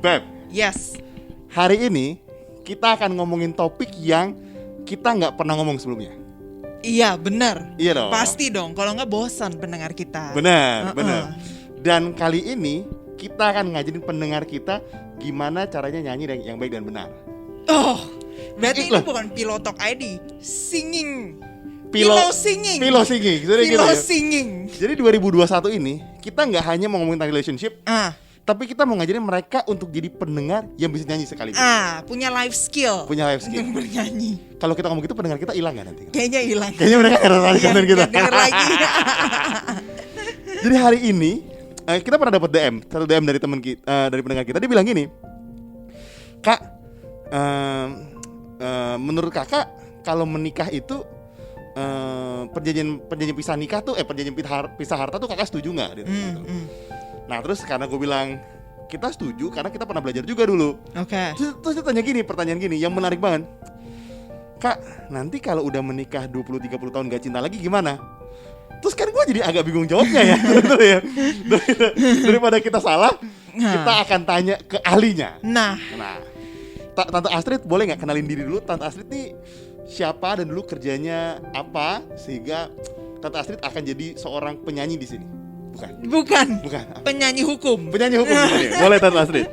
Beb, Yes. hari ini kita akan ngomongin topik yang kita nggak pernah ngomong sebelumnya. Iya benar. Iya dong. Pasti dong. Kalau nggak bosan pendengar kita. Benar, Uh-uh. benar. Dan kali ini kita akan ngajarin pendengar kita gimana caranya nyanyi yang baik dan benar. Oh, berarti ini Lah. bukan Pilotok ID, singing. Pilo Singing. Pilo singing. Jadi gitu Pilo ya. singing. Jadi 2021 ini kita nggak hanya mau ngomongin tentang relationship, tapi kita mau ngajarin mereka untuk jadi pendengar yang bisa nyanyi sekaligus. Punya life skill. Punya life skill. Untuk bernyanyi. Kalau kita ngomong gitu pendengar kita hilang ya nanti. Kayaknya hilang. Kayaknya mereka nggak tertarik dengan kita. Nggak denger lagi. Jadi hari ini kita pernah dapat satu DM dari teman kita, dari pendengar kita. Dia bilang gini, Kak, menurut kakak kalau menikah itu perjanjian pisah nikah tuh perjanjian pisah harta tuh kakak setuju nggak? Gitu. Nah terus karena gue bilang kita setuju karena kita pernah belajar juga dulu. Oke. Terus dia tanya gini, pertanyaan gini yang menarik banget. Kak, nanti kalau udah menikah 20-30 tahun gak cinta lagi gimana? Terus kan gue jadi agak bingung jawabnya ya. Ya. Daripada kita salah, kita akan tanya ke ahlinya. Nah, Tante Astrid boleh nggak kenalin diri dulu? Tante Astrid nih siapa dan dulu kerjanya apa sehingga Tante Astrid akan jadi seorang penyanyi di sini? bukan. Bukan. Penyanyi hukum. Penyanyi hukum di sini. Boleh Tante Astrid.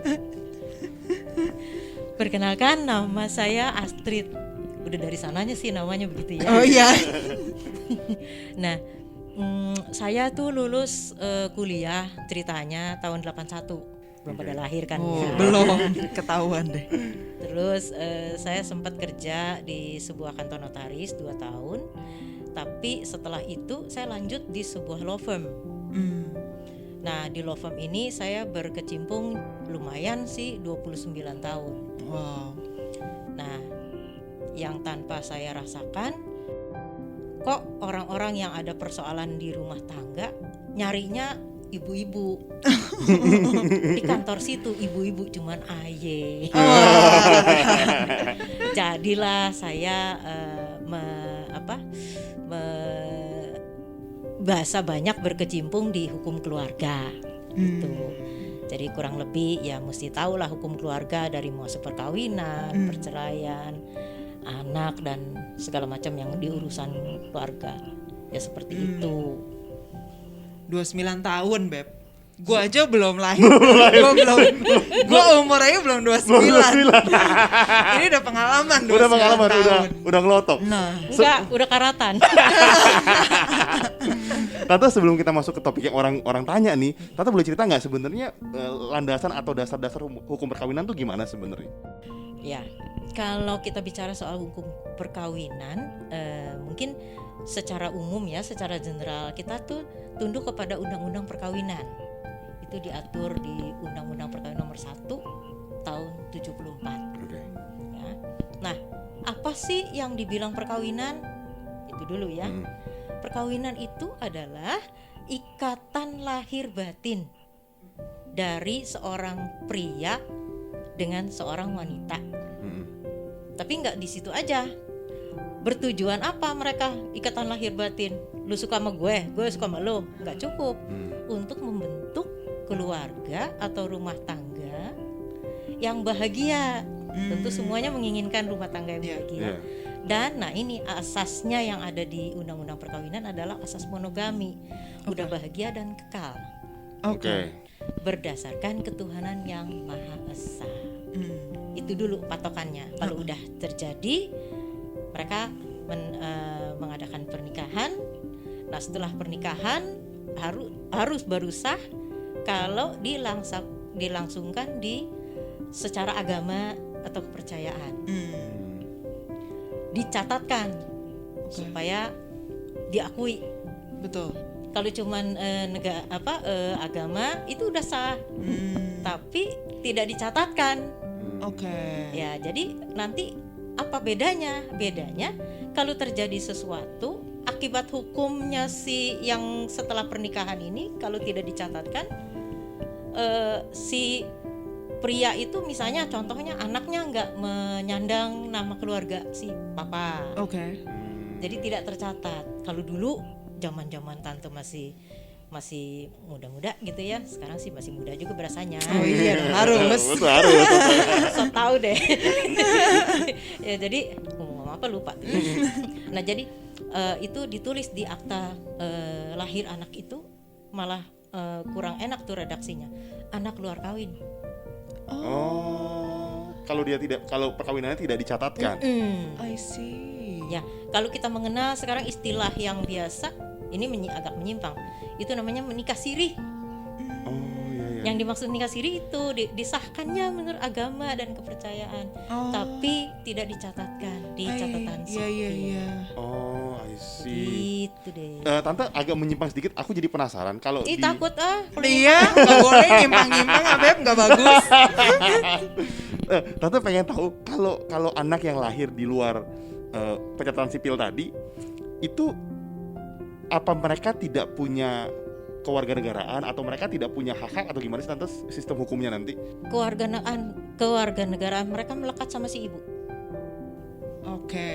Perkenalkan, nama saya Astrid. Udah dari sananya sih namanya begitu ya. Oh iya. Nah, saya tuh lulus kuliah ceritanya tahun 81. Belum pada lahir kan ya. Belum ketahuan deh. Terus saya sempat kerja di sebuah kantor notaris 2 tahun. Tapi setelah itu saya lanjut di sebuah law firm. Nah, di law firm ini saya berkecimpung lumayan sih 29 tahun. Wow. Nah, yang tanpa saya rasakan, kok orang-orang yang ada persoalan di rumah tangga nyarinya ibu-ibu. Di kantor situ ibu-ibu cuman aye. Jadilah saya bahasa banyak berkecimpung di hukum keluarga gitu. Jadi kurang lebih ya mesti tahu lah hukum keluarga dari mulai perkawinan, perceraian, anak dan segala macam yang di urusan keluarga. Ya seperti itu. 29 tahun, Beb. Gua aja belum lahir. Gua umur aja belum 29. Ini udah pengalaman 29 Udah pengalaman, tahun. udah ngelotok. Nah, Enggak, udah karatan. Tante sebelum kita masuk ke topik yang orang tanya nih, Tante boleh cerita nggak sebenarnya landasan atau dasar-dasar hukum perkawinan tuh gimana sebenarnya? Ya, kalau kita bicara soal hukum perkawinan, mungkin secara umum ya, secara general kita tuh tunduk kepada Undang-Undang Perkawinan. Itu diatur di Undang-Undang Perkawinan Nomor 1 tahun 74. Okay. Ya. Nah, apa sih yang dibilang perkawinan? Itu dulu ya. Perkawinan itu adalah ikatan lahir batin dari seorang pria dengan seorang wanita. Tapi nggak di situ aja. Bertujuan apa mereka ikatan lahir batin? Lu suka sama gue suka sama lu. Nggak cukup. Untuk membentuk keluarga atau rumah tangga yang bahagia. Tentu semuanya menginginkan rumah tangga yang bahagia. Dan nah ini asasnya yang ada di Undang-Undang Perkawinan adalah asas monogami. Udah bahagia dan kekal. Oke. Berdasarkan ketuhanan yang Maha Esa. Itu dulu patokannya. Kalau udah terjadi, mereka mengadakan pernikahan. Nah setelah pernikahan harus baru sah kalau dilangsungkan secara agama atau kepercayaan. Dicatatkan supaya diakui. betul. Kalau cuman agama itu udah sah, tapi tidak dicatatkan. Oke. Ya, jadi nanti apa bedanya? Bedanya kalau terjadi sesuatu akibat hukumnya si yang setelah pernikahan ini kalau tidak dicatatkan, si pria itu misalnya contohnya anaknya nggak menyandang nama keluarga si papa. Oke. Jadi tidak tercatat. Kalau dulu zaman-zaman tante masih masih muda-muda gitu ya. Sekarang sih masih muda juga berasanya. Oh iya, harus. Betul, harus. So tahu deh. Ya jadi ngomong apa lupa tuh. Nah jadi itu ditulis di akta lahir anak itu malah kurang enak tuh redaksinya. Anak luar kawin. Oh, kalau perkawinannya tidak dicatatkan. I see. Ya, kalau kita mengenal sekarang istilah yang biasa, ini agak menyimpang. Itu namanya menikah siri. Oh iya iya. Yang dimaksud nikah siri itu disahkannya menurut agama dan kepercayaan, tapi tidak dicatatkan di catatan sipil. Iya. Oh, I see. Gitu deh. Tante agak menyimpang sedikit. Aku jadi penasaran kalau Takut kalau Iya, nggak boleh nyimpang-nyimpang, Beb, nggak bagus. Tante pengen tahu kalau anak yang lahir di luar pencatatan sipil tadi itu apa mereka tidak punya kewarganegaraan atau mereka tidak punya hak atau gimana sih Tante sistem hukumnya nanti? kewarganegaraan mereka melekat sama si ibu. Oke.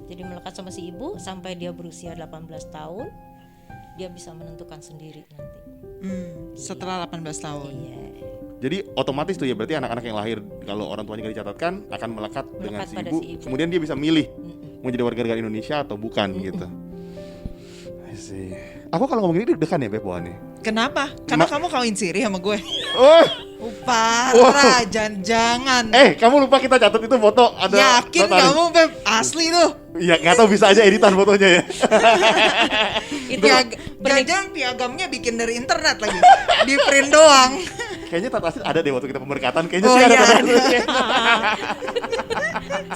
Jadi melekat sama si ibu sampai dia berusia 18 tahun, dia bisa menentukan sendiri nanti. Setelah 18 tahun. Iya. Jadi otomatis tuh ya berarti anak-anak yang lahir kalau orang tuanya gak dicatatkan akan melekat dengan si pada ibu. si ibu. Kemudian dia bisa milih mau jadi warga negara Indonesia atau bukan gitu. I see. Aku kalau ngomong gini deg-degan ya Beb bawaannya. Kenapa? Karena kamu kawin siri sama gue. Oh, Parah, jangan. kamu lupa kita catat itu foto ada. Yakin notaris. kamu, Beb? Asli tuh. Iya, nggak tahu bisa aja editan fotonya ya. Itu Piagamnya bikin dari internet lagi. Di print doang. Kayaknya Tata Asit ada deh waktu kita pemberkatan. Kayaknya Oh, sih ada iya, Tata ada. Asit.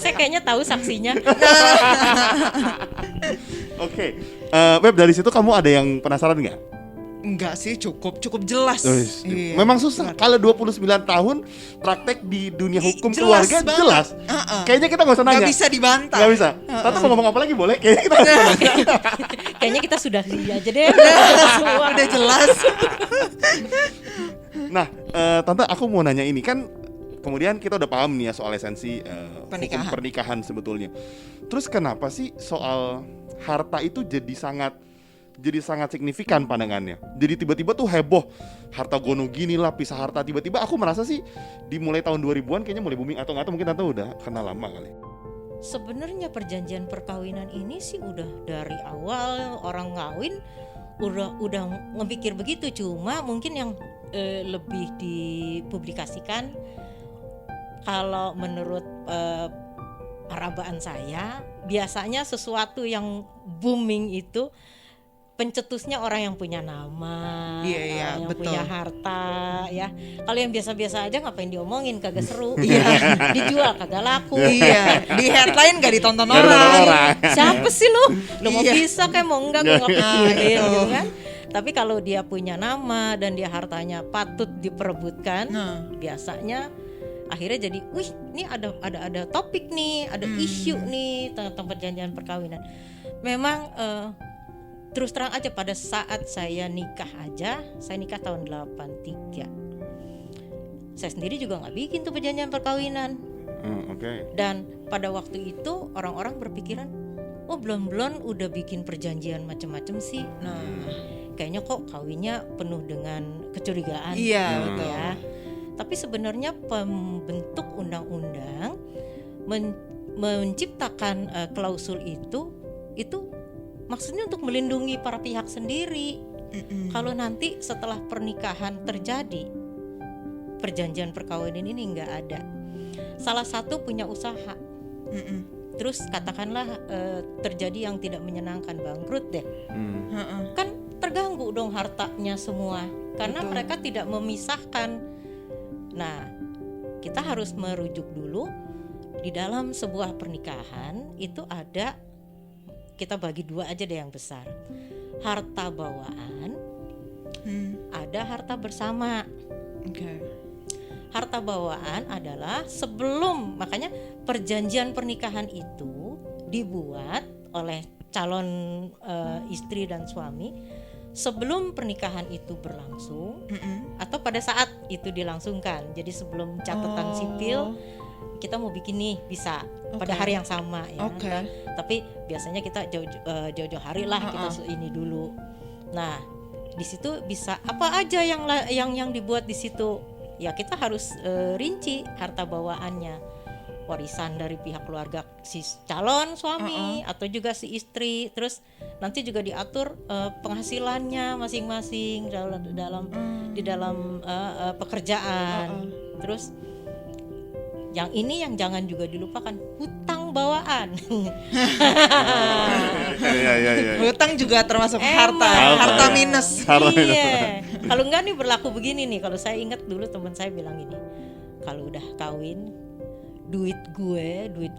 saya kayaknya tahu saksinya. Oke, Beb dari situ kamu ada yang penasaran nggak? Enggak sih, cukup jelas. Iya. Memang susah. Kalau 29 tahun praktek di dunia hukum Jelas keluarga banget. jelas. Kayaknya kita nggak usah nanya. Nggak bisa dibantah. Nggak bisa. Tata mau ngomong apa lagi boleh? Kayaknya kita nggak usah nanya. Kayaknya kita sudah aja deh. Udah jelas. Nah, Tante aku mau nanya ini kan. Kemudian kita udah paham nih ya soal esensi hukum pernikahan sebetulnya. Terus kenapa sih soal harta itu jadi sangat signifikan pandangannya. Jadi tiba-tiba tuh heboh, harta gono gini lah, pisah harta. Tiba-tiba aku merasa sih di mulai tahun 2000-an kayaknya mulai booming atau mungkin Tante udah kenal lama kali. Sebenarnya perjanjian perkawinan ini sih udah dari awal orang ngawin udah ngepikir begitu, cuma mungkin yang lebih dipublikasikan kalau menurut perabaan saya biasanya sesuatu yang booming itu pencetusnya orang yang punya nama, Iya, orang yang betul. punya harta ya. Kalau yang biasa-biasa aja ngapain diomongin, kagak seru. Iya. Dijual kagak laku. Iya, di headline gak ditonton Nggak ditonton orang. orang. Siapa sih lu? Lu mau Iya. bisa kayak mau enggak gue nggak pedulin Itu. gitu kan. Tapi kalau dia punya nama dan dia hartanya patut diperebutkan, biasanya akhirnya jadi, wih, ini ada topik nih, ada isu nih tentang perjanjian perkawinan. Memang terus terang aja pada saat saya nikah tahun 83. Saya sendiri juga nggak bikin tuh perjanjian perkawinan. Oke. Dan pada waktu itu orang-orang berpikiran, oh blon-blon udah bikin perjanjian macam-macam sih. Nah, kayaknya kok kawinnya penuh dengan kecurigaan. Iya, gitu betul. ya. Tapi sebenarnya pembentuk undang-undang menciptakan klausul itu maksudnya untuk melindungi para pihak sendiri. Kalau nanti setelah pernikahan terjadi perjanjian perkawinan ini nggak ada, salah satu punya usaha, terus katakanlah terjadi yang tidak menyenangkan, bangkrut deh, kan terganggu dong hartanya semua karena mereka tidak memisahkan. Nah, kita harus merujuk dulu di dalam sebuah pernikahan itu ada, kita bagi dua aja deh yang besar, harta bawaan, ada harta bersama. Harta bawaan adalah sebelum, makanya perjanjian pernikahan itu dibuat oleh calon istri dan suami sebelum pernikahan itu berlangsung atau pada saat itu dilangsungkan. Jadi sebelum catatan sipil kita mau bikin nih bisa pada hari yang sama ya. Tapi biasanya kita jauh-jauh hari lah kita ini dulu. Nah, di situ bisa apa aja yang dibuat di situ. Ya kita harus rinci harta bawaannya. Warisan dari pihak keluarga si calon suami atau juga si istri, terus nanti juga diatur penghasilannya masing-masing di dalam pekerjaan. Terus yang ini yang jangan juga dilupakan, hutang bawaan. Iya. Hutang juga termasuk Emang. harta ya. minus. Iya. Kalau enggak nih berlaku begini nih. Kalau saya ingat dulu teman saya bilang gini, kalau udah kawin, duit gue, duit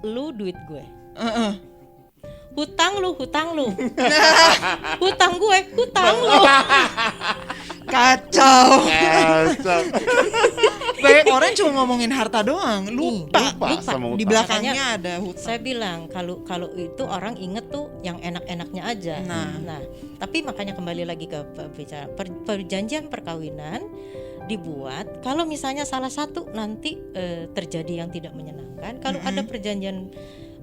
lu, duit gue. Hutang lu, hutang hutang gue, hutang lu. Kacau. Kacau. Banyak orang cuma ngomongin harta doang, lupa sama di hutang. belakangnya Makanya ada hutang. Saya bilang kalau itu orang inget tuh yang enak-enaknya aja. Nah, tapi makanya kembali lagi ke perjanjian perkawinan dibuat kalau misalnya salah satu nanti terjadi yang tidak menyenangkan. Kalau ada perjanjian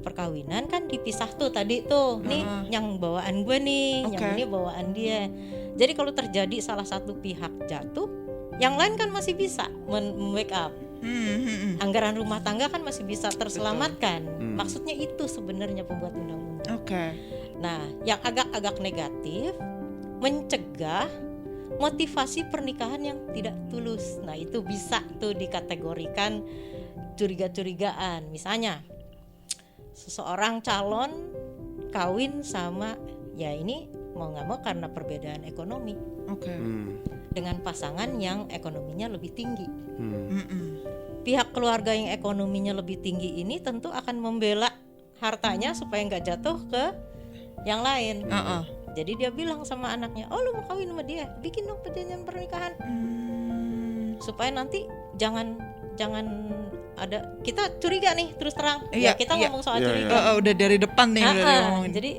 perkawinan kan dipisah tuh tadi tuh, nih yang bawaan gue nih, yang ini bawaan dia. Jadi kalau terjadi salah satu pihak jatuh, yang lain kan masih bisa backup. Anggaran rumah tangga kan masih bisa terselamatkan. Maksudnya itu sebenarnya pembuat undang-undang. Nah, yang agak-agak negatif mencegah motivasi pernikahan yang tidak tulus. Nah, itu bisa tuh dikategorikan curiga-curigaan. Misalnya seseorang calon kawin sama, ya ini mau nggak mau karena perbedaan ekonomi, dengan pasangan yang ekonominya lebih tinggi. Pihak keluarga yang ekonominya lebih tinggi ini tentu akan membela hartanya supaya nggak jatuh ke yang lain. Jadi dia bilang sama anaknya, oh lu mau kawin sama dia, bikin dong perjanjian pernikahan, supaya nanti jangan ada kita curiga nih terus terang. Kita ngomong soal curiga. Udah dari depan nih udah ngomongin. Jadi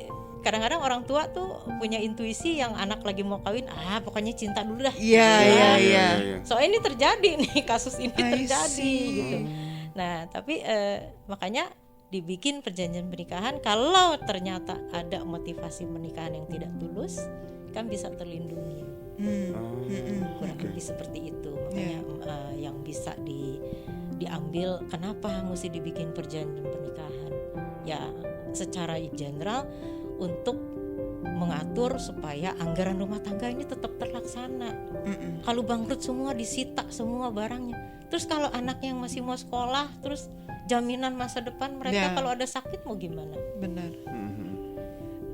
kadang-kadang orang tua tuh punya intuisi yang anak lagi mau kawin, pokoknya cinta dulu dah. Iya. Soalnya ini terjadi nih, kasus ini terjadi gitu. Nah, tapi makanya dibikin perjanjian pernikahan, kalau ternyata ada motivasi pernikahan yang tidak tulus kan bisa terlindungi. Kurang lebih seperti itu. Makanya yang bisa diambil, kenapa mesti dibikin perjanjian pernikahan? Ya secara general untuk mengatur supaya anggaran rumah tangga ini tetap terlaksana. Kalau bangkrut semua disita semua barangnya. Terus kalau anaknya yang masih mau sekolah, terus jaminan masa depan mereka kalau ada sakit mau gimana? Benar.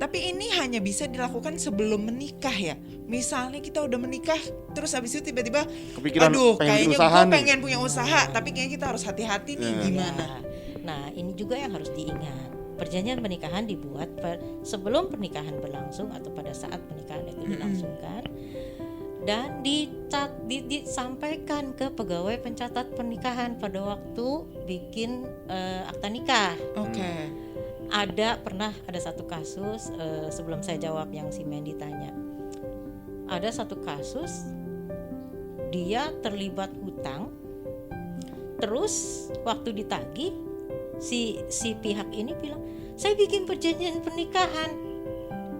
Tapi ini hanya bisa dilakukan sebelum menikah ya. Misalnya kita udah menikah, terus habis itu tiba-tiba, kepikiran kayaknya gue pengen punya usaha, tapi kayaknya kita harus hati-hati nih gimana? Nah, ini juga yang harus diingat. Perjanjian pernikahan dibuat sebelum pernikahan berlangsung atau pada saat pernikahan itu dilangsungkan, dan disampaikan ke pegawai pencatat pernikahan pada waktu bikin akta nikah. Pernah ada satu kasus, sebelum saya jawab yang si Mandy tanya, ada satu kasus dia terlibat hutang, terus waktu ditagih si pihak ini bilang, saya bikin perjanjian pernikahan,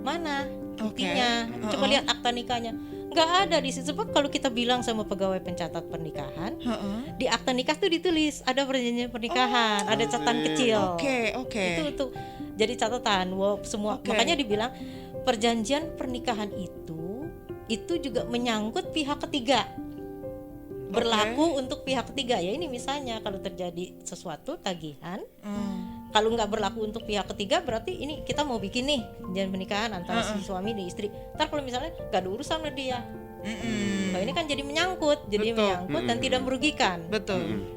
mana buktinya? Coba lihat akta nikahnya. Nggak ada di situ. Sebab kalau kita bilang sama pegawai pencatat pernikahan, di akta nikah tuh ditulis ada perjanjian pernikahan, ada catatan kecil. Itu jadi catatan. Semua. Makanya dibilang perjanjian pernikahan itu juga menyangkut pihak ketiga. Berlaku untuk pihak ketiga. Ya ini misalnya kalau terjadi sesuatu tagihan, kalau nggak berlaku untuk pihak ketiga, berarti ini kita mau bikin nih perjanjian pernikahan antara si suami dan istri. Ntar kalau misalnya nggak ada urusan sama dia, nah ini kan jadi menyangkut, dan tidak merugikan.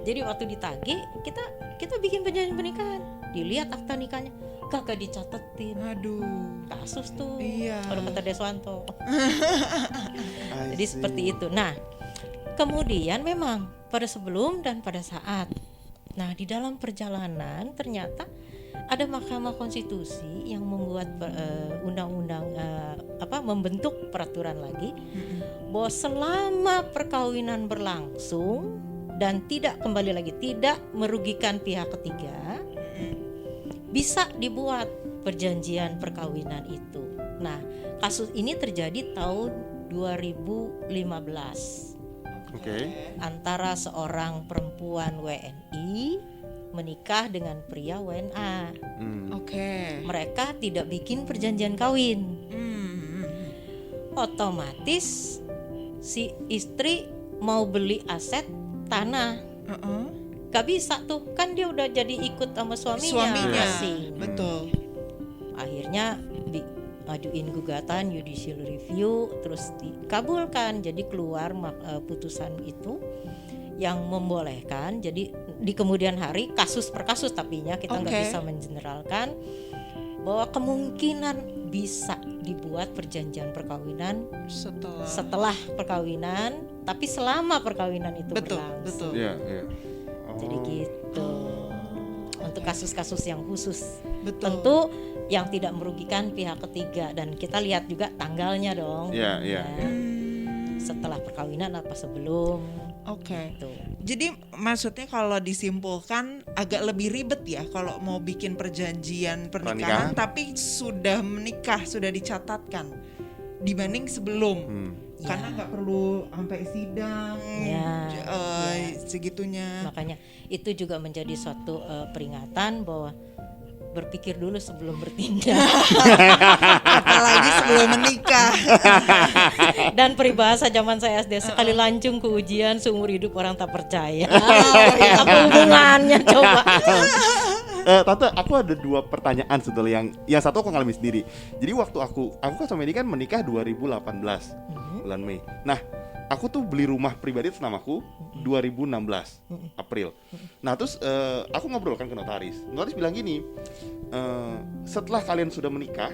Jadi waktu ditagih kita bikin perjanjian pernikahan, dilihat akta nikahnya kagak dicatetin. Kasus tuh. Kalau kata Deswanto. Jadi seperti itu. Nah, kemudian memang pada sebelum dan pada saat, nah di dalam perjalanan ternyata ada Mahkamah Konstitusi yang membuat undang-undang membentuk peraturan lagi bahwa selama perkawinan berlangsung dan tidak merugikan pihak ketiga, bisa dibuat perjanjian perkawinan itu. Nah, kasus ini terjadi tahun 2015 Oke. antara seorang perempuan WNI menikah dengan pria WNA. Oke. Mereka tidak bikin perjanjian kawin. Otomatis si istri mau beli aset tanah, gak bisa tuh, kan dia udah jadi ikut sama suaminya. Asing. Betul. Akhirnya ajuin gugatan judicial review, terus dikabulkan, jadi keluar putusan itu yang membolehkan. Jadi di kemudian hari kasus per kasus, tapinya kita nggak bisa mengeneralkan bahwa kemungkinan bisa dibuat perjanjian perkawinan setelah perkawinan, tapi selama perkawinan itu berlangsung. Betul. Iya. Jadi gitu. Untuk kasus-kasus yang khusus, Betul. tentu yang tidak merugikan pihak ketiga, dan kita lihat juga tanggalnya dong. Iya. Ya. Setelah perkawinan apa sebelum? Oke. Gitu. Jadi maksudnya kalau disimpulkan agak lebih ribet ya kalau mau bikin perjanjian pernikahan tapi sudah menikah, sudah dicatatkan dibanding sebelum. Karena nggak perlu sampai sidang segitunya. Makanya itu juga menjadi suatu peringatan bahwa berpikir dulu sebelum bertindak. Apalagi sebelum menikah. Dan peribahasa zaman saya SD, sekali lancung ke ujian seumur hidup orang tak percaya. Apa hubungannya coba? Tante, aku ada 2 pertanyaan sebetulnya. Yang satu aku ngalami sendiri. Jadi waktu aku kan sama Medi kan menikah 2018 bulan Mei. Nah, aku tuh beli rumah pribadi atas namaku 2016 April. Nah terus aku ngobrol kan ke notaris. Notaris bilang gini, setelah kalian sudah menikah,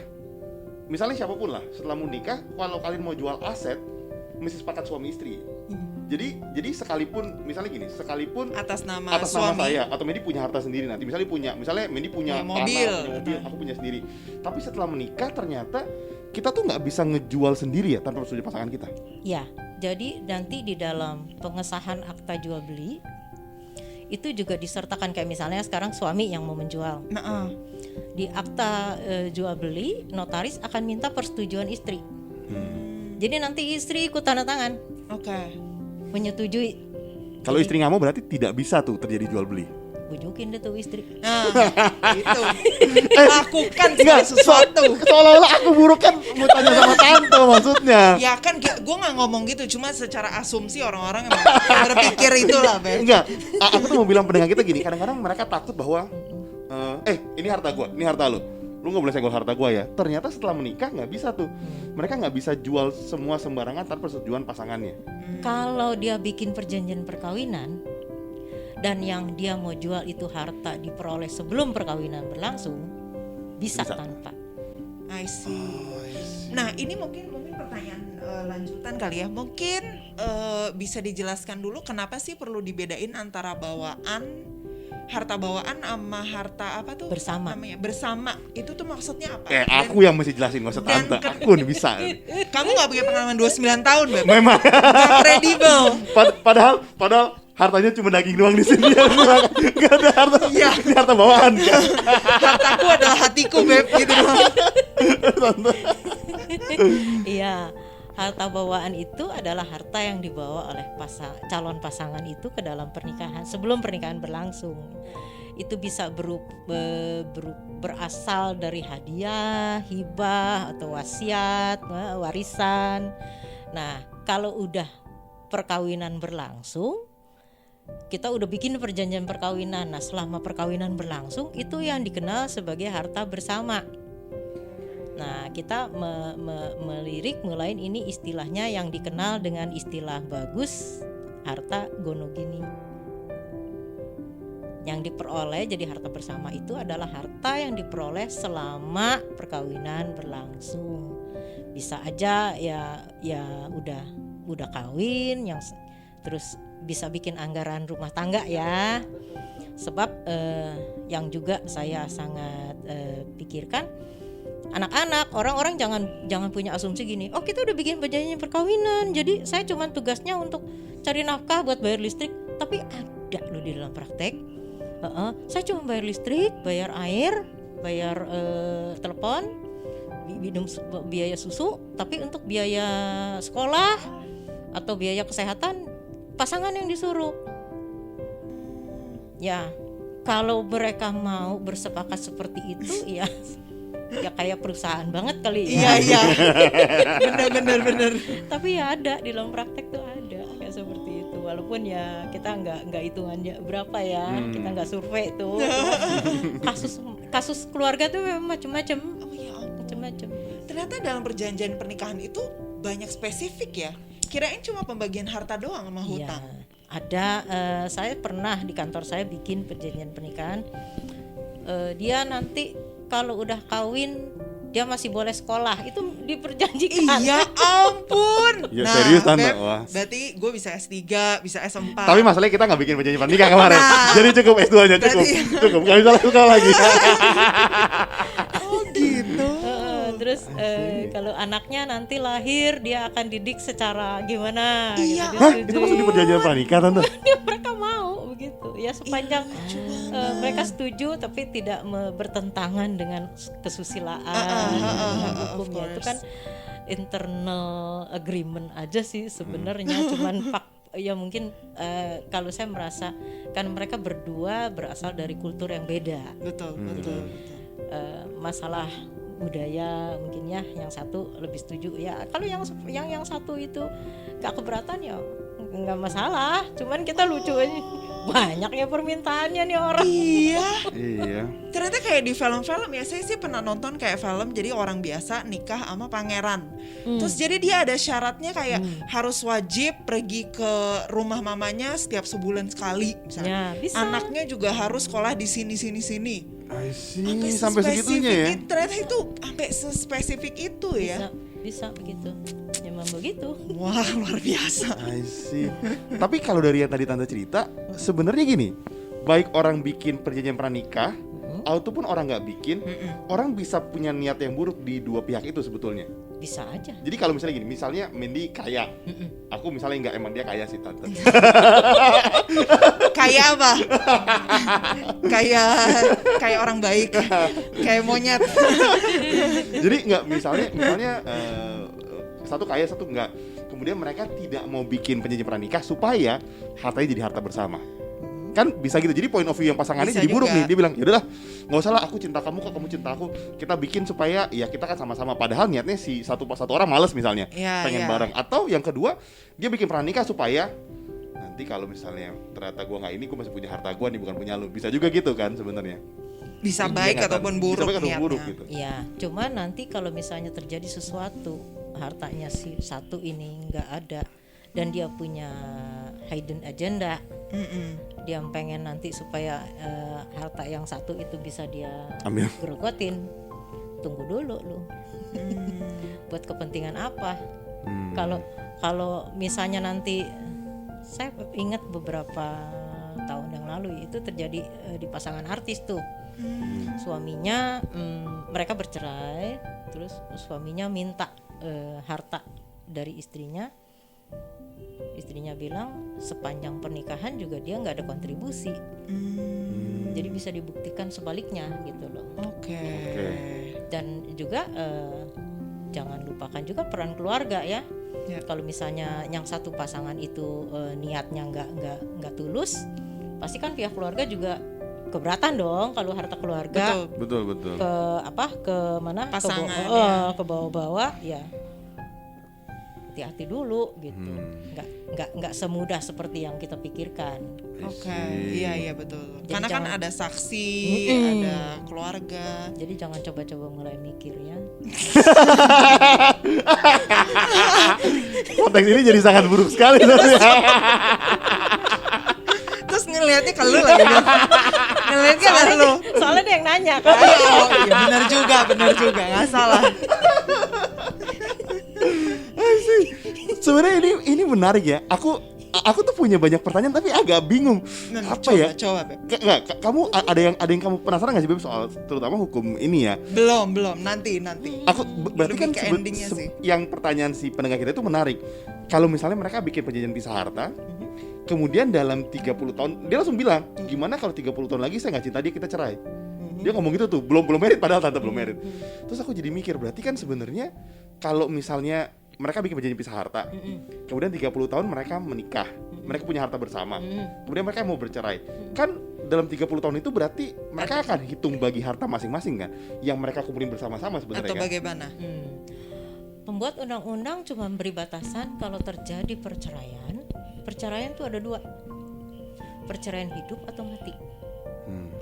misalnya siapapun lah, setelah menikah, kalau kalian mau jual aset, mesti sepakat suami istri. Jadi sekalipun misalnya gini, sekalipun atas nama suami saya atau Medi punya harta sendiri nanti, misalnya Medi punya mobil, aku punya sendiri. Tapi setelah menikah ternyata kita tuh nggak bisa ngejual sendiri ya tanpa persetujuan pasangan kita. Ya, jadi nanti di dalam pengesahan akta jual beli itu juga disertakan, kayak misalnya sekarang suami yang mau menjual. Di akta jual beli, notaris akan minta persetujuan istri. Jadi nanti istri ikut tanda tangan. Menyetujui. Kalau istri nggak mau berarti tidak bisa tuh terjadi jual beli. Bujukin deh tuh istri. Itu lakukan sesuatu. Seolah-olah aku buruk kan, mau tanya sama tante maksudnya. Ya kan gue nggak ngomong gitu, cuma secara asumsi orang-orang emang berpikir itulah, Beb. Enggak, aku tuh mau bilang pendengar kita gini, kadang-kadang mereka takut bahwa ini harta gue, ini harta lu nggak boleh senggol harta gue ya. Ternyata setelah menikah nggak bisa tuh, mereka nggak bisa jual semua sembarangan tanpa persetujuan pasangannya. Kalau dia bikin perjanjian perkawinan dan yang dia mau jual itu harta diperoleh sebelum perkawinan berlangsung, bisa. Tanpa. I see. Nah ini mungkin pertanyaan lanjutan kali ya. Mungkin bisa dijelaskan dulu kenapa sih perlu dibedain antara harta bawaan sama harta apa tuh? Bersama. Namanya bersama. Itu tuh maksudnya apa? Aku yang mesti jelasin, nggak usah tante. Aku udah bisa. Kamu nggak punya pengalaman 29 tahun, Beb. Memang. Gak kredibel. Padahal hartanya cuma daging doang di sini. Gak ada harta. Iya. Ini harta bawaan kan. Hartaku adalah hatiku, Beb, gitu doang. Iya, harta bawaan itu adalah harta yang dibawa oleh calon pasangan itu ke dalam pernikahan sebelum pernikahan berlangsung. Itu bisa berasal dari hadiah, hibah atau wasiat, warisan. Nah, kalau udah perkawinan berlangsung, kita udah bikin perjanjian perkawinan. Nah, selama perkawinan berlangsung itu yang dikenal sebagai harta bersama. Nah, kita melirik mulai ini istilahnya yang dikenal dengan istilah bagus harta gonogini. Yang diperoleh jadi harta bersama itu adalah harta yang diperoleh selama perkawinan berlangsung. Bisa aja ya udah kawin, yang terus bisa bikin anggaran rumah tangga ya. Sebab yang juga saya sangat pikirkan, anak-anak, orang-orang jangan punya asumsi gini, oh kita udah bikin perjanjian perkawinan, jadi saya cuma tugasnya untuk cari nafkah buat bayar listrik. Tapi ada loh di dalam praktek, saya cuma bayar listrik, bayar air, bayar telepon, minum biaya susu, tapi untuk biaya sekolah atau biaya kesehatan pasangan yang disuruh. Ya, kalau mereka mau bersepakat seperti itu ya kayak perusahaan banget kali ya. Iya. Bener. Tapi ya ada di dalam praktek tuh ada kayak seperti itu. Walaupun ya kita nggak hitungannya berapa ya, kita nggak survei tuh. kasus keluarga tuh memang macam-macam. Oh ya ampun. Macam-macam. Ternyata dalam perjanjian pernikahan itu banyak spesifik ya. Kirain cuma pembagian harta doang sama Iya, hutang. ada. Saya pernah di kantor saya bikin perjanjian pernikahan. Dia nanti kalau udah kawin dia masih boleh sekolah, itu diperjanjikan. Iya ampun. Ya, serius, Tante? Beb, Wah. berarti gue bisa S3, bisa S4. Tapi masalahnya kita nggak bikin perjanjian pernikahan kemarin. Jadi cukup S2 aja, cukup. Berarti- Cukup, nggak bisa sekolah lagi. Oh gitu. Terus kalau anaknya nanti lahir dia akan didik secara gimana? Iya. Gitu, Hah? disetujui. Itu masuk di perjanjian pernikahan, Tante? Mereka mau begitu ya, sepanjang mereka setuju tapi tidak bertentangan dengan kesusilaan, dengan hukumnya. Itu kan internal agreement aja sih sebenarnya. Cuman ya mungkin kalau saya merasa kan mereka berdua berasal dari kultur yang beda. Betul. Masalah budaya mungkin ya, yang satu lebih setuju ya. Kalau yang satu itu gak keberatan ya nggak masalah. Cuman kita lucu aja, banyaknya permintaannya nih orang. Iya. Iya. Ternyata kayak di film-film ya, saya sih pernah nonton kayak film jadi orang biasa nikah sama pangeran. Terus jadi dia ada syaratnya kayak harus wajib pergi ke rumah mamanya setiap sebulan sekali misalnya. Ya, bisa. Anaknya juga harus sekolah di sini. I see, sampai segitunya ya. Ternyata itu sampai sespesifik itu ya. Bisa begitu. Memang begitu. Wah, luar biasa. I see. Tapi kalau dari yang tadi Tante cerita, sebenarnya gini, baik orang bikin perjanjian pranikah ataupun orang nggak bikin, orang bisa punya niat yang buruk di dua pihak itu sebetulnya. Bisa aja. Jadi kalau misalnya gini, misalnya Mandy kaya, aku misalnya nggak, emang dia kaya sih Tante. Kayak apa? kayak orang baik, kayak monyet. Jadi nggak, misalnya satu kaya satu nggak. Kemudian mereka tidak mau bikin perjanjian pranikah supaya hartanya jadi harta bersama. Kan bisa gitu. Jadi point of view yang pasangannya Bisa jadi buruk juga. nih. Dia bilang, "Ya udahlah, nggak usah lah, aku cinta kamu kok, kamu cinta aku. Kita bikin supaya ya kita kan sama-sama." Padahal niatnya si satu orang males misalnya, Iya, pengen iya. bareng. Atau yang kedua, dia bikin pranikah supaya nanti kalau misalnya ternyata gua nggak ini, gua masih punya harta gua nih, bukan punya lu. Bisa juga gitu kan sebenarnya. Bisa Iya baik nggak, Tan? ataupun Bisa buruk baik ataupun niatnya. buruk gitu. Ya, cuman nanti kalau misalnya terjadi sesuatu, hartanya si satu ini nggak ada dan dia punya hidden agenda, dia pengen nanti supaya harta yang satu itu bisa dia Ambil. gerogotin. Tunggu dulu lu. Buat kepentingan apa? Kalau misalnya nanti, saya ingat beberapa tahun yang lalu itu terjadi di pasangan artis tuh. Suaminya mereka bercerai, terus suaminya minta harta dari istrinya. Istrinya bilang sepanjang pernikahan juga dia nggak ada kontribusi. Jadi bisa dibuktikan sebaliknya gitu loh. Oke. Dan juga jangan lupakan juga peran keluarga ya. Ya. Kalau misalnya yang satu pasangan itu niatnya nggak tulus, pasti kan pihak keluarga juga keberatan dong kalau harta keluarga Betul. Betul. ke mana Pasangan, ya. ke bawah-bawah ya. Hati-hati dulu gitu. Nggak semudah seperti yang kita pikirkan. Oke. Iya betul. Jadi Karena kan jangan- ada saksi, ada keluarga. Jadi jangan coba-coba mulai mikir ya. Konteks ini jadi sangat buruk sekali sebenarnya. Terus ngelihatnya ke lu lagi dong. Ngelihatnya ke lu. Soalnya dia yang nanya kan. Oh iya benar juga, nggak salah. Sebenarnya ini menarik ya. Aku tuh punya banyak pertanyaan tapi agak bingung. Apa ya? Coba Beb. Kamu ada yang kamu penasaran nggak sih Beb soal terutama hukum ini ya? Belum, nanti. Aku berarti Lebih kan ke endingnya sih. yang pertanyaan si pendengar kita itu menarik. Kalau misalnya mereka bikin perjanjian pisah harta, kemudian dalam 30 tahun dia langsung bilang, gimana kalau 30 tahun lagi saya nggak cinta dia, kita cerai. Dia ngomong gitu tuh, belum merit padahal tante belum merit. Terus aku jadi mikir, berarti kan sebenarnya kalau misalnya mereka bikin perjanjian pisah harta, kemudian 30 tahun mereka menikah, mereka punya harta bersama, kemudian mereka mau bercerai, kan dalam 30 tahun itu berarti mereka akan hitung bagi harta masing-masing kan, yang mereka kumpulin bersama-sama sebenarnya. Atau kan? bagaimana? Pembuat undang-undang cuma beri batasan kalau terjadi perceraian. Perceraian itu ada 2, perceraian hidup atau mati.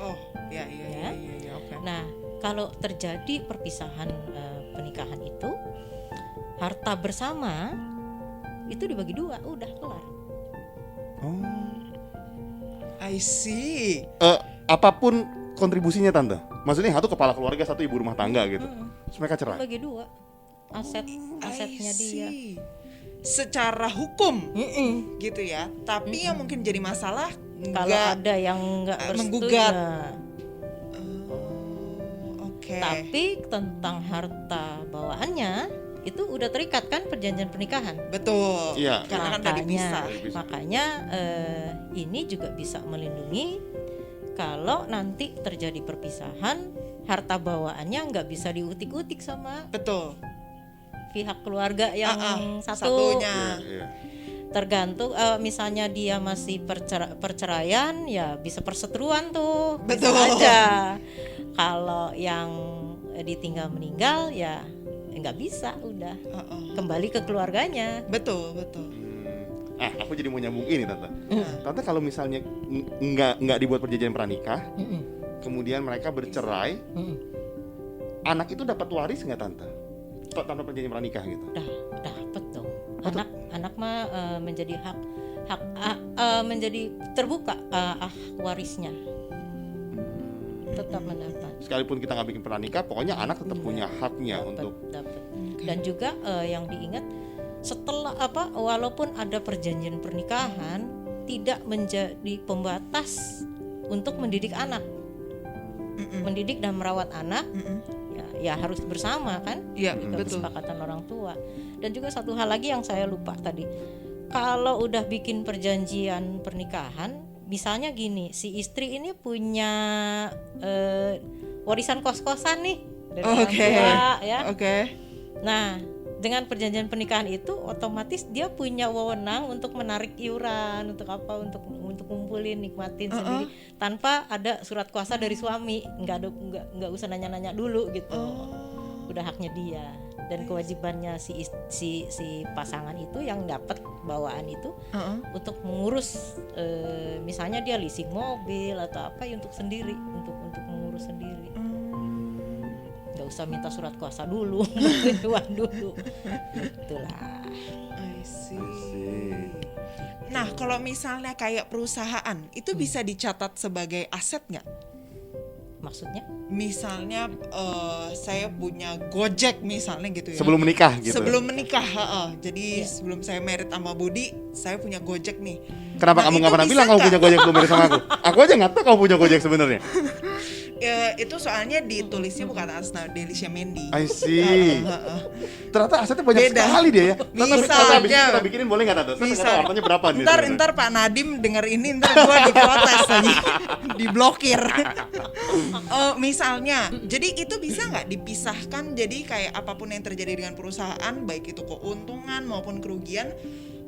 Oh, ya, oke. Nah, kalau terjadi perpisahan pernikahan itu, harta bersama itu dibagi 2, udah kelar. I see. Apapun kontribusinya tante, maksudnya satu kepala keluarga, satu ibu rumah tangga gitu, terus mereka cerai. Bagi 2, asetnya I dia. see. Secara hukum gitu ya. Tapi yang mungkin jadi masalah Kalau ada yang nggak bersetuju, menggugat. nah. Oke. Tapi tentang harta bawaannya itu udah terikat kan perjanjian pernikahan. Betul. Iya. Karena kan udah dipisah. Makanya ini juga bisa melindungi kalau nanti terjadi perpisahan, harta bawaannya nggak bisa diutik-utik sama Betul. pihak keluarga yang satunya. Iya. Tergantung misalnya dia masih perceraian, ya bisa perseteruan tuh. Betul. Bisa aja. Kalau yang ditinggal meninggal ya nggak bisa, udah kembali ke keluarganya. Betul. Aku jadi mau nyambung ini tante. Tante kalau misalnya nggak dibuat perjanjian pranikah, kemudian mereka bercerai, anak itu dapat waris nggak tante? Tanpa perjanjian pranikah gitu? Dapat dong. Anak mah menjadi hak menjadi terbuka warisnya, tetap mendapat. Sekalipun kita nggak bikin pranikah, pokoknya anak tetap punya haknya untuk. Dapat. Dan juga yang diingat, setelah walaupun ada perjanjian pernikahan, tidak menjadi pembatas untuk mendidik anak, mendidik dan merawat anak. Ya harus bersama kan, betul. kesepakatan orang tua. Dan juga satu hal lagi yang saya lupa tadi, kalau udah bikin perjanjian pernikahan, misalnya gini, si istri ini punya warisan kos-kosan nih dari orang tua, ya. Nah, dengan perjanjian pernikahan itu otomatis dia punya wewenang untuk menarik iuran, untuk kumpulin, nikmatin sendiri tanpa ada surat kuasa dari suami. Nggak usah nanya-nanya dulu gitu. Udah haknya dia, dan kewajibannya si pasangan itu yang dapat bawaan itu untuk mengurus, misalnya dia leasing mobil atau apa ya, untuk sendiri, untuk mengurus sendiri. Nggak usah minta surat kuasa dulu, uang dulu. Itulah. I see. Nah, kalau misalnya kayak perusahaan, itu bisa dicatat sebagai aset nggak? Maksudnya? Misalnya saya punya Gojek misalnya gitu ya. Sebelum menikah gitu. Sebelum menikah, jadi sebelum saya married sama Budi, saya punya Gojek nih. Kenapa kamu nggak pernah bilang kamu punya Gojek belum married sama aku? Aku aja nggak tahu kamu punya Gojek sebenarnya. Itu soalnya ditulisnya bukan atas nama Delicia Mendy. I see. Ternyata asetnya banyak sekali dia ya. Misalnya kita bikinin boleh nggak tante? Saya nggak tahu hartanya berapa nih. Ntar Pak Nadim denger ini, ntar gua diprotes lagi, diblokir. Misalnya, jadi itu bisa nggak dipisahkan? Jadi kayak apapun yang terjadi dengan perusahaan, baik itu keuntungan maupun kerugian,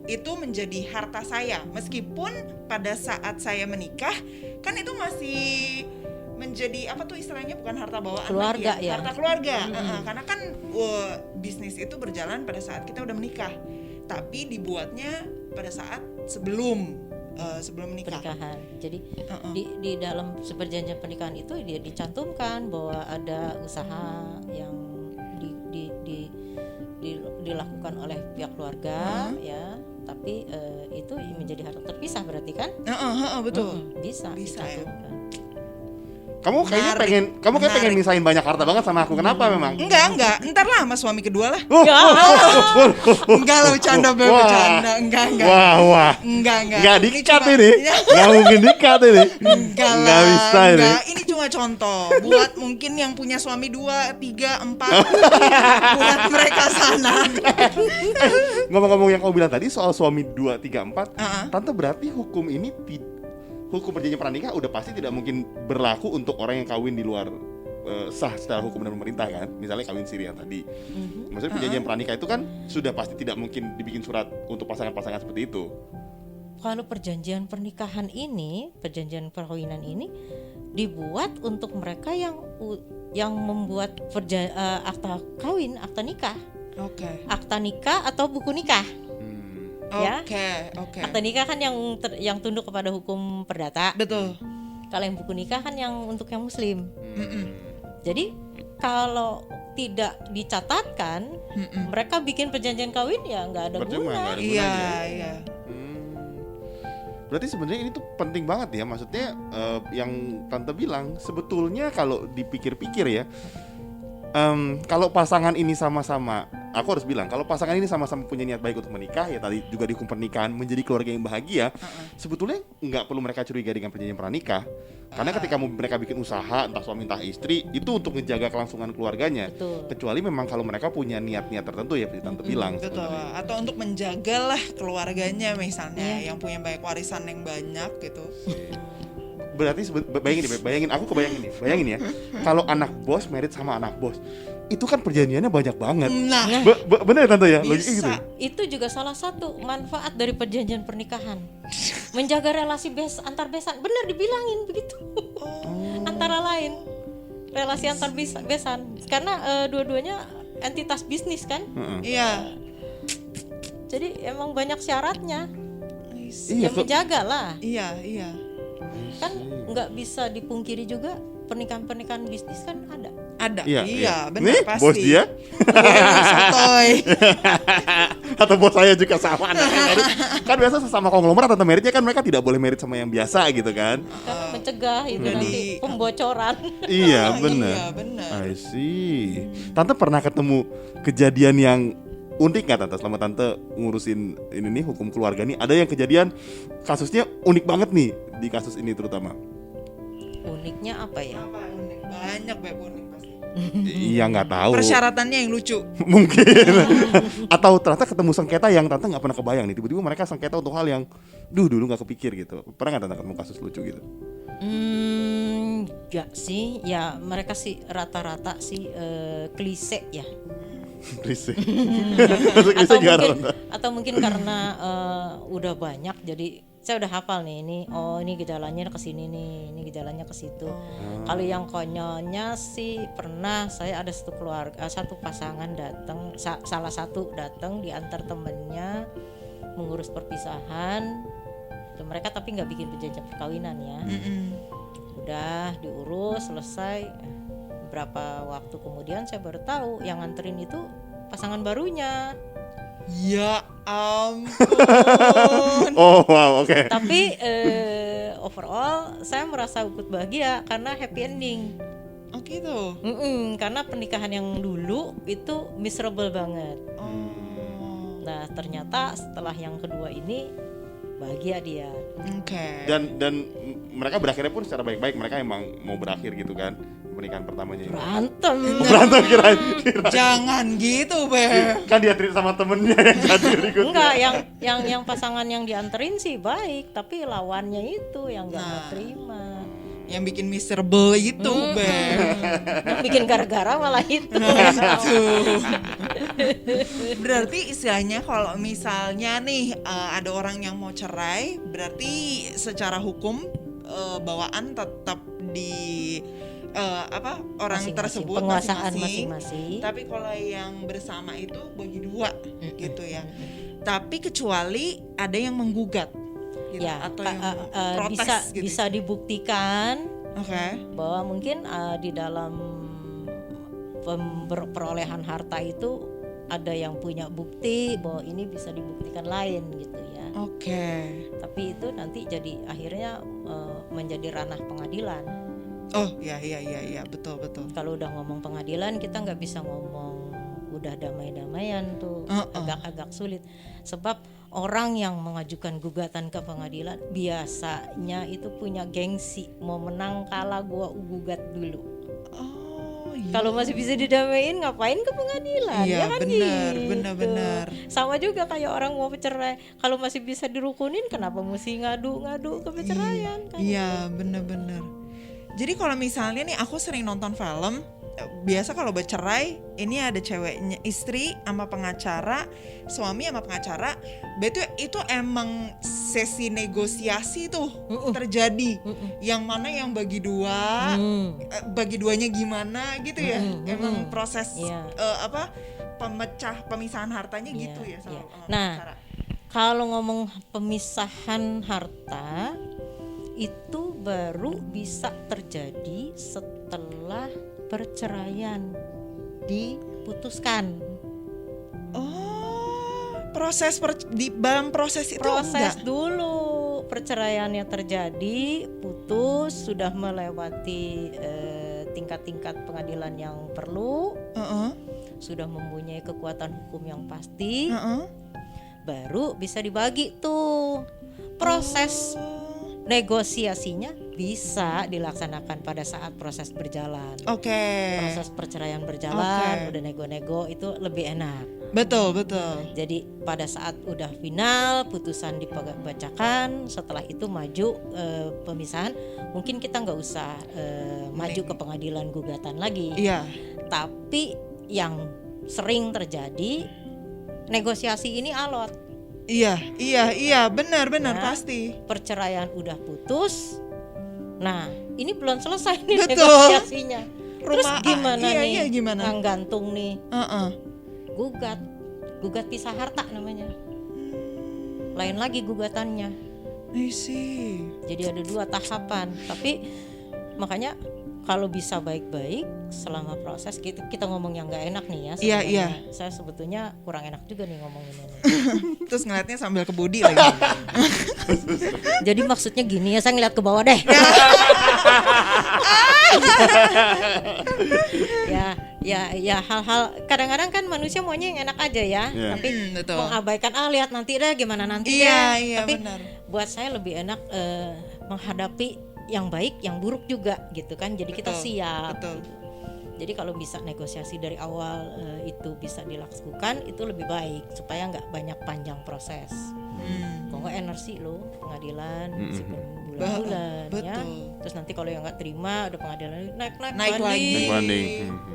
itu menjadi harta saya. Meskipun pada saat saya menikah, kan itu masih menjadi apa tuh istilahnya, bukan harta bawaan keluarga lagi ya. Harta keluarga. Karena kan bisnis itu berjalan pada saat kita udah menikah, tapi dibuatnya pada saat sebelum menikah. Pernikahan. Jadi di dalam perjanjian pernikahan itu dia dicantumkan bahwa ada usaha yang dilakukan oleh pihak keluarga, ya. Tapi itu menjadi harta terpisah berarti kan? Betul. Bisa dicantumkan. Kamu kayaknya pengen misahin banyak harta banget sama aku. Kenapa memang? Enggak. Ntar lah sama suami kedua lah. Enggak lah, bercanda. Enggak. Wah. Enggak dikat ini. Enggak mungkin dikat ini. Enggak bisa ini. Ini cuma contoh buat mungkin yang punya suami 2, 3, 4 buat mereka sana. Ngomong-ngomong yang kamu bilang tadi soal suami 2, 3, 4, tante berarti hukum ini hukum perjanjian pranikah udah pasti tidak mungkin berlaku untuk orang yang kawin di luar sah secara hukum dan pemerintah kan. Misalnya kawin siri yang tadi. Maksudnya perjanjian pranikah itu kan sudah pasti tidak mungkin dibikin surat untuk pasangan-pasangan seperti itu. Kalau perjanjian pernikahan ini, perjanjian perkawinan ini dibuat untuk mereka yang membuat akta kawin, akta nikah, Oke. akta nikah atau buku nikah. Ya. Oke. Akta nikah kan yang tunduk kepada hukum perdata. Betul. Kalau yang buku nikah kan yang untuk yang muslim. Mm-mm. Jadi kalau tidak dicatatkan, mereka bikin perjanjian kawin ya nggak ada Percuma, guna. nggak ada Iya, gunanya. iya. Berarti sebenarnya ini tuh penting banget ya. Maksudnya yang tante bilang sebetulnya kalau dipikir-pikir ya, kalau pasangan ini sama-sama, aku harus bilang kalau pasangan ini sama-sama punya niat baik untuk menikah, ya tadi juga di hukum pernikahan menjadi keluarga yang bahagia, sebetulnya nggak perlu mereka curiga dengan perjanjian pranikah. Karena ketika mereka bikin usaha, entah suami entah istri, itu untuk menjaga kelangsungan keluarganya. Betul. Kecuali memang kalau mereka punya niat-niat tertentu ya, seperti tante bilang. Betul. sebenarnya. Atau untuk menjagalah keluarganya misalnya yang punya banyak warisan yang banyak gitu. Berarti bayangin aku bayangin ya. Kalau anak bos married sama anak bos, itu kan perjanjiannya banyak banget. Nah, Bener ya tante ya? Logiknya bisa. gitu. Itu juga salah satu manfaat dari perjanjian pernikahan. Menjaga relasi antar besan. Benar dibilangin begitu. Antara lain relasi antar besan. Karena dua-duanya entitas bisnis kan. Iya. Jadi emang banyak syaratnya. Iya, Ya menjaga lah. Iya. Kan nggak bisa dipungkiri juga pernikahan bisnis kan ada. Ada. Iya, Iya, benar Nih, pasti. bos dia Sotoy. atau bos saya juga sama anaknya. Kan biasa sesama konglomerat atau meritnya kan mereka tidak boleh merit sama yang biasa gitu kan. Karena mencegah itu Udah nanti pembocoran. Iya benar. Iya, benar. I see. Tante pernah ketemu kejadian yang unik nggak tante selama tante ngurusin ini nih hukum keluarga nih? Ada yang kejadian kasusnya unik banget nih di kasus ini terutama. Uniknya apa ya? Apa unik? Banyak unik pasti. Iya nggak tahu. Persyaratannya yang lucu. Mungkin. Atau ternyata ketemu sengketa yang tante nggak pernah kebayang nih. Tiba-tiba mereka sengketa untuk hal yang dulu nggak kepikir gitu. Pernah nggak tante ketemu kasus lucu gitu? Enggak sih. Ya mereka sih rata-rata sih klise ya. Klise. Masuk klise gimana, Tante? Atau mungkin karena udah banyak jadi saya udah hafal nih ini gejalanya ke sini nih, ini gejalanya ke situ. Kalau yang konyolnya sih pernah saya ada satu pasangan datang, salah satu datang diantar temennya mengurus perpisahan. Tuh, mereka tapi nggak bikin perjanjian perkawinan ya. Udah diurus selesai. Beberapa waktu kemudian saya baru tahu yang nganterin itu pasangan barunya. Ya ampun. Oh wow, oke. Tapi overall saya merasa ikut bahagia karena happy ending. Oh gitu. Karena pernikahan yang dulu itu miserable banget. Nah ternyata setelah yang kedua ini bahagia dia. Oke. Dan mereka berakhirnya pun secara baik-baik. Mereka emang mau berakhir gitu kan pernikahan pertamanya ini. Berantem kirain. Jangan gitu, Be. Kan dia treat sama temennya yang jadi berikutnya. Enggak, yang pasangan yang dianterin sih baik, tapi lawannya itu yang nggak mau terima. Yang bikin miserable itu, Be. Yang bikin gara-gara malah itu. Berarti istilahnya kalau misalnya nih ada orang yang mau cerai, berarti secara hukum bawaan tetap di orang Masing-masing, tersebut penguasaan masing-masing. Tapi kalau yang bersama itu bagi dua gitu ya. Tapi kecuali ada yang menggugat gitu, Ya, atau yang protes gitu. bisa dibuktikan Oke. bahwa mungkin di dalam perolehan harta itu ada yang punya bukti bahwa ini bisa dibuktikan lain gitu ya. Oke. Tapi itu nanti jadi akhirnya menjadi ranah pengadilan. Oh iya betul. Kalau udah ngomong pengadilan kita nggak bisa ngomong udah damai-damaian tuh, agak-agak sulit. Sebab orang yang mengajukan gugatan ke pengadilan biasanya itu punya gengsi, mau menang kalah gua gugat dulu. Oh Kalau masih bisa didamaiin, ngapain ke pengadilan? Iya, Ya kan benar, gitu. benar. Sama juga kayak orang mau bercerai, kalau masih bisa dirukunin, kenapa mesti ngadu-ngadu ke perceraian? Kan? Iya, benar-benar. Jadi kalau misalnya nih aku sering nonton film, biasa kalau bercerai ini ada ceweknya, istri sama pengacara, suami sama pengacara. Itu emang sesi negosiasi tuh terjadi. Yang mana yang bagi dua, bagi duanya gimana gitu ya. Emang proses Iya. pemisahan hartanya gitu ya sama Nah, pengacara. kalau ngomong pemisahan harta itu baru bisa terjadi setelah perceraian diputuskan. Oh, di dalam proses itu Proses enggak? dulu perceraiannya terjadi, putus, sudah melewati tingkat-tingkat pengadilan yang perlu, sudah mempunyai kekuatan hukum yang pasti, baru bisa dibagi tuh. Proses negosiasinya bisa dilaksanakan pada saat proses berjalan. Oke. Proses perceraian berjalan, Oke. udah nego-nego itu lebih enak. Betul. Jadi pada saat udah final, putusan dibacakan, setelah itu maju pemisahan, mungkin kita nggak usah maju ke pengadilan gugatan lagi. Iya. Tapi yang sering terjadi, negosiasi ini alot. Iya, benar Ya. pasti. Perceraian udah putus, nah ini belum selesai nih Betul. negosiasinya. Terus Rumah- gimana iya, nih? iya, gimana? Yang gantung nih, Heeh. gugat pisah harta namanya. Lain lagi gugatannya. I see. Jadi ada 2 tahapan. Tapi makanya kalau bisa baik-baik selama proses, kita ngomong yang nggak enak nih ya. Iya, sebenarnya. Saya sebetulnya kurang enak juga nih ngomongin ini. Terus ngeliatnya sambil ke Budi lagi. Jadi maksudnya gini ya, saya ngeliat ke bawah deh. ya hal-hal kadang-kadang kan manusia maunya yang enak aja ya, Iya. tapi Betul. mengabaikan lihat nanti deh gimana nanti Iya, deh. iya, Tapi benar. buat saya lebih enak menghadapi yang baik, yang buruk juga gitu kan. Jadi kita Betul, siap. betul. Gitu. Jadi kalau bisa negosiasi dari awal itu bisa dilakukan, itu lebih baik supaya nggak banyak panjang proses. Kalau nggak energi loh pengadilan bulan-bulan ya. Betul. Terus nanti kalau yang nggak terima udah pengadilan naik Naik lagi. Naik banding.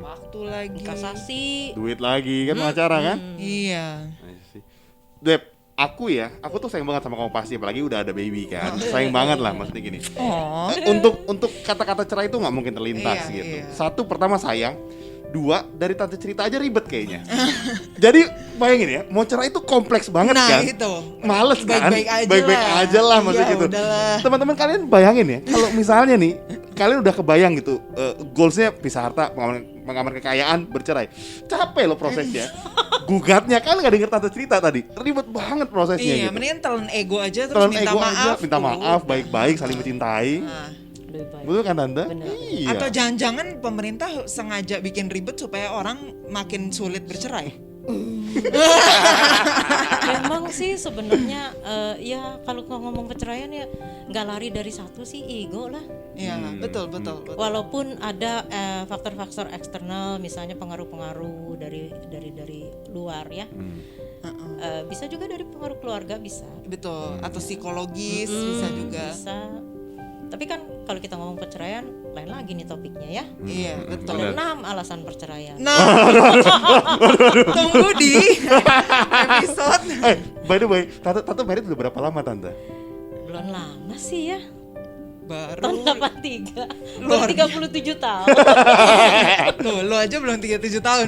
Waktu lagi. kasasi. Duit lagi kan pengacara kan? Iya. Dep, aku tuh sayang banget sama kamu pasti, apalagi udah ada baby kan. Sayang banget lah maksudnya gini. Oh. Untuk kata-kata cerai itu nggak mungkin terlintas Iya, gitu. iya. 1, pertama sayang. 2, dari tante cerita aja ribet kayaknya. Jadi bayangin ya, mau cerai itu kompleks banget Nah, kan. itu. Males kan? Baik-baik aja lah. maksudnya Iya, gitu. udahlah. Teman-teman kalian bayangin ya, kalau misalnya nih kalian udah kebayang gitu, goalsnya pisah harta, pengaman kekayaan, bercerai. Capek loh prosesnya. Gugatnya kan nggak denger tante cerita tadi. Ribet banget prosesnya Iya, gitu. mendingan telan ego aja terus Telan minta ego maaf. aja, minta tuh. maaf, baik-baik, saling mencintai. Nah. Lebih baik. Betul kan tante? Bener. Iya. Atau jangan-jangan pemerintah sengaja bikin ribet supaya orang makin sulit bercerai. Memang sih sebenarnya ya kalau ngomong perceraian ya nggak lari dari satu sih, ego lah. Iya, betul. Walaupun ada faktor-faktor eksternal, misalnya pengaruh-pengaruh dari luar ya. Bisa juga dari pengaruh keluarga bisa. Betul. Atau psikologis bisa juga. Bisa. Tapi kan kalau kita ngomong perceraian lain lagi nih topiknya ya. Iya, betul. Ada 6 alasan perceraian. Nah, tunggu di episode. By the way, tante married udah berapa lama tante? Belum lama sih ya. Baru. Tahun 83. Luar Baru 37 tahun. Tuh, lo aja belum 37 tahun.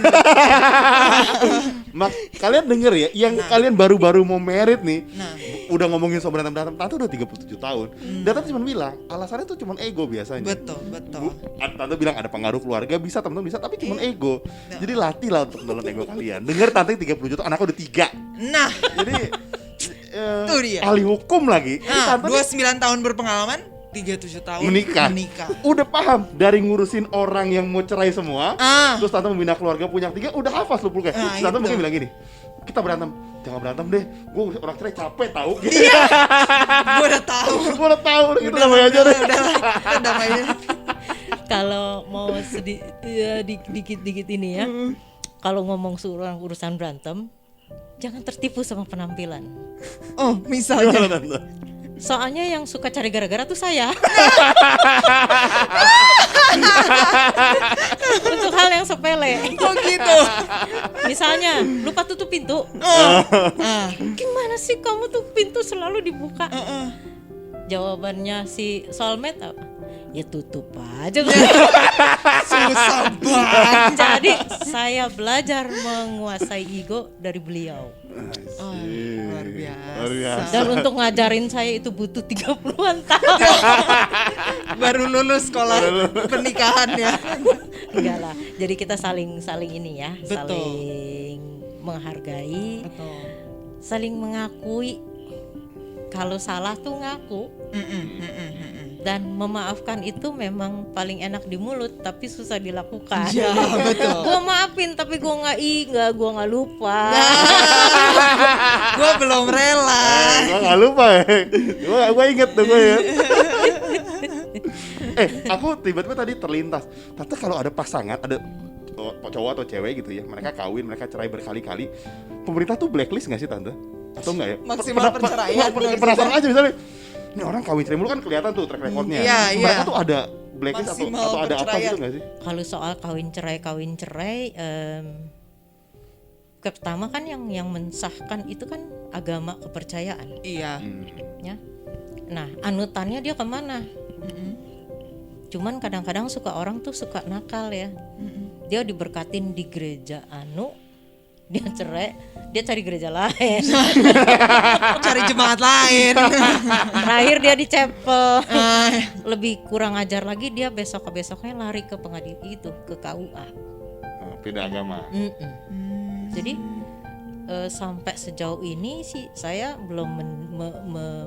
Kalian denger ya, yang kalian baru-baru mau married nih, Nah. udah ngomongin soal berantem, tante udah 37 tahun. Dan tante cuma bilang, alasannya tuh cuma ego biasanya. Betul. Tante bilang ada pengaruh keluarga bisa, teman-teman bisa, tapi cuma ego. Jadi latih lah untuk nolong ego kalian. Denger tante 37 tahun, anaknya udah 3. Nah, Jadi Tuh dia. ahli hukum lagi. Ini nah, tante 29 tahun berpengalaman, 37 tahun menikah. Udah paham dari ngurusin orang yang mau cerai semua. Terus tante membina keluarga punya 3, udah hafal 10 kayak. Nah, Tante itu. mungkin bilang gini, kita berantem, jangan berantem deh. Gue orang cerai capek tahu. Gitu. Gue udah tahu. Gue udah tahu, kita damai aja deh. Udah damai aja. Kalau mau dikit-dikit ini ya, kalau ngomong urusan berantem, jangan tertipu sama penampilan. Oh, misalnya. Gimana, Tante? Soalnya yang suka cari gara-gara tuh saya. Untuk hal yang sepele. Oh gitu. Misalnya lupa tutup pintu. Gimana sih kamu tuh pintu selalu dibuka? Jawabannya si soulmate apa? Ya tutup aja. Susah banget. Jadi saya belajar menguasai ego dari beliau. Oh, luar biasa. Luar biasa. Dan untuk ngajarin saya itu butuh 30-an tahun. Baru lulus sekolah pernikahan ya. Enggak lah. Jadi kita saling ini ya, Betul. saling menghargai, Betul. saling mengakui. Kalau salah tuh ngaku. Dan memaafkan itu memang paling enak di mulut tapi susah dilakukan. Ya, betul. Gua maafin tapi gua nggak lupa. Gue belum rela. Gue gak lupa ya. Gue inget tuh gue ya. Aku tiba-tiba tadi terlintas. Tante kalau ada pasangan, ada cowok atau cewek gitu ya, mereka kawin, mereka cerai berkali-kali, pemerintah tuh blacklist gak sih Tante? Atau enggak ya? Maksimal perceraian. Penasaran aja misalnya, ini orang kawin cerai mulu kan kelihatan tuh track recordnya. Iya, Mereka iya. tuh ada blacklist Maksimal atau ada apa perceraian. gitu gak sih? Kalau soal kawin cerai, pertama kan yang mensahkan itu kan agama kepercayaan, Iya. ya. Nah, anutannya dia kemana? Cuman kadang-kadang orang tuh suka nakal ya. Dia diberkatin di gereja dia cerai, dia cari gereja lain. Cari jemaat lain. Terakhir dia di chapel. Lebih kurang ajar lagi dia besoknya lari ke pengadilan itu, ke KUA. Beda agama. Jadi sampai sejauh ini sih saya belum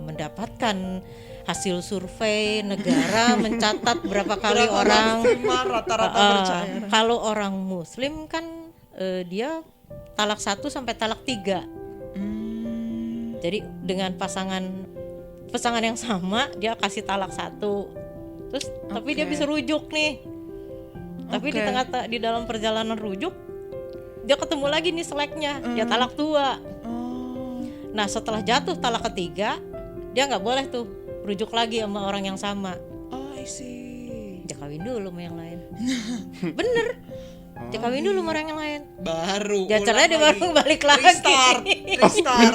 mendapatkan hasil survei negara mencatat berapa kali Berapa orang maksimal rata-rata percaya. kalau orang Muslim kan dia talak 1 sampai talak 3. Jadi dengan pasangan yang sama dia kasih talak 1. Terus tapi dia bisa rujuk nih. Tapi Oke. di dalam perjalanan rujuk dia ketemu lagi nih seleknya, dia talak 2. Nah setelah jatuh talak ketiga dia nggak boleh tuh rujuk lagi sama orang yang sama. Oh, I see. Dia kawin dulu sama yang lain. Bener. Dia kawin dulu sama orang yang lain. Baru. Dia cerai dia baru balik lagi. Restart.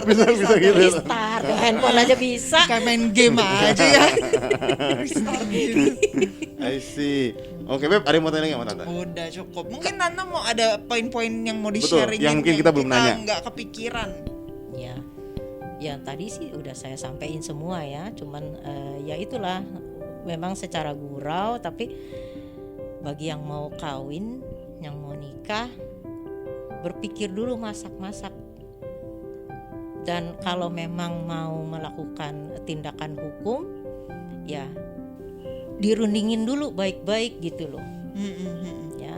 Bisa gitu. Restart. Handphone aja bisa. Kayak main game aja ya. Restart gitu. I see. Oke Beb, ada yang mau tanya nggak sama Tante? Udah cukup. Mungkin Tante mau ada poin-poin yang mau Betul, di-sharing yang mungkin kita belum nanya. nggak kepikiran. Ya, yang tadi sih udah saya sampaikan semua ya. Cuman ya itulah, memang secara gurau. Tapi bagi yang mau kawin, yang mau nikah, berpikir dulu masak-masak. Dan kalau memang mau melakukan tindakan hukum, ya dirundingin dulu baik-baik gitu loh. Ya,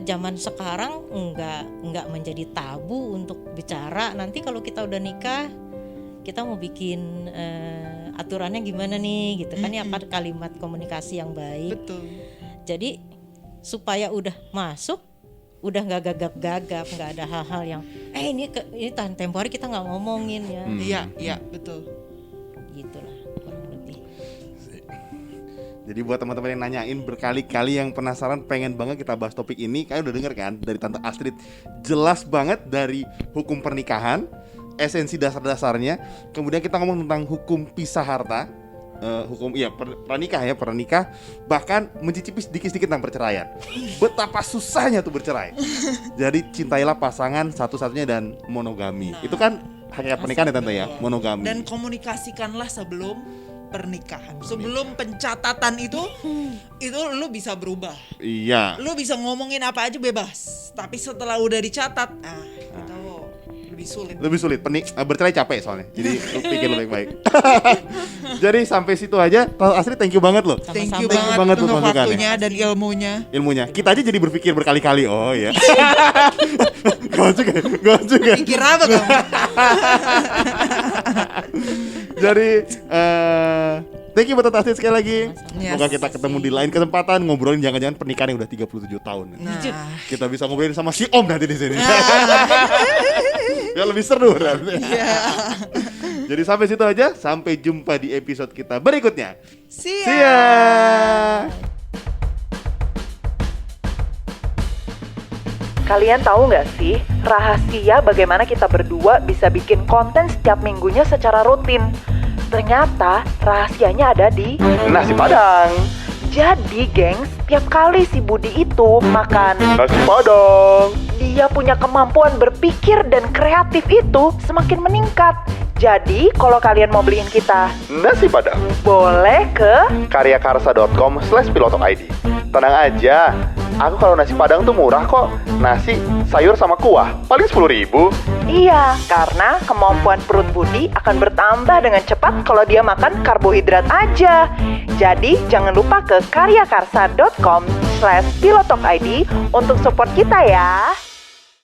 zaman sekarang enggak menjadi tabu untuk bicara. Nanti kalau kita udah nikah, kita mau bikin aturannya gimana nih gitu kan ya, kalimat komunikasi yang baik. Betul. Jadi supaya udah masuk, udah nggak gagap-gagap, nggak ada hal-hal yang ini tahan tempo hari kita nggak ngomongin ya. Iya, betul. Gitulah kurang lebih. Jadi buat teman-teman yang nanyain berkali-kali, yang penasaran pengen banget kita bahas topik ini, kalian udah denger kan dari Tante Astrid, jelas banget dari hukum pernikahan, esensi dasar-dasarnya. Kemudian kita ngomong tentang hukum pisah harta, hukum pernikah, bahkan mencicipi sedikit-sedikit tentang perceraian. Betapa susahnya tuh bercerai. Jadi cintailah pasangan satu-satunya dan monogami. Itu kan hakikat pernikahan ya Tante ya, monogami. Dan komunikasikanlah sebelum pernikahan. Sebelum pencatatan itu lu bisa berubah. Iya. Lu bisa ngomongin apa aja bebas. Tapi setelah udah dicatat, itu lebih sulit. Bercerai capek soalnya. Jadi lu pikir lu baik-baik. Jadi sampai situ aja. Tante Astrid thank you banget loh. Thank Sama-sama. you Thank you banget banget untuk buat masukannya. waktunya dan ilmunya. Ilmunya. Kita aja jadi berpikir berkali-kali. Oh ya. Gak juga. Pikir apa kamu? Jadi Thank you buat Tante Astrid sekali lagi. Yes. Semoga kita ketemu di lain kesempatan ngobrolin jangan-jangan pernikahan yang udah 37 tahun. Nah, Kita bisa ngobrolin sama si Om nanti di sini. Ya lebih seru nanti. Jadi sampai situ aja. Sampai jumpa di episode kita berikutnya. see See ya. Kalian tahu nggak sih rahasia bagaimana kita berdua bisa bikin konten setiap minggunya secara rutin? Ternyata rahasianya ada di nasi padang. Jadi gengs, tiap kali si Budi itu makan nasi padang, dia punya kemampuan berpikir dan kreatif itu semakin meningkat. Jadi kalau kalian mau beliin kita nasi padang, boleh ke karyakarsa.com/pilotokid. Tenang aja, aku kalau nasi padang tuh murah kok. Nasi, sayur sama kuah, paling 10.000. Iya, karena kemampuan perut Budi akan bertambah dengan cepat kalau dia makan karbohidrat aja. Jadi jangan lupa ke karyakarsa.com/pilotokid untuk support kita ya.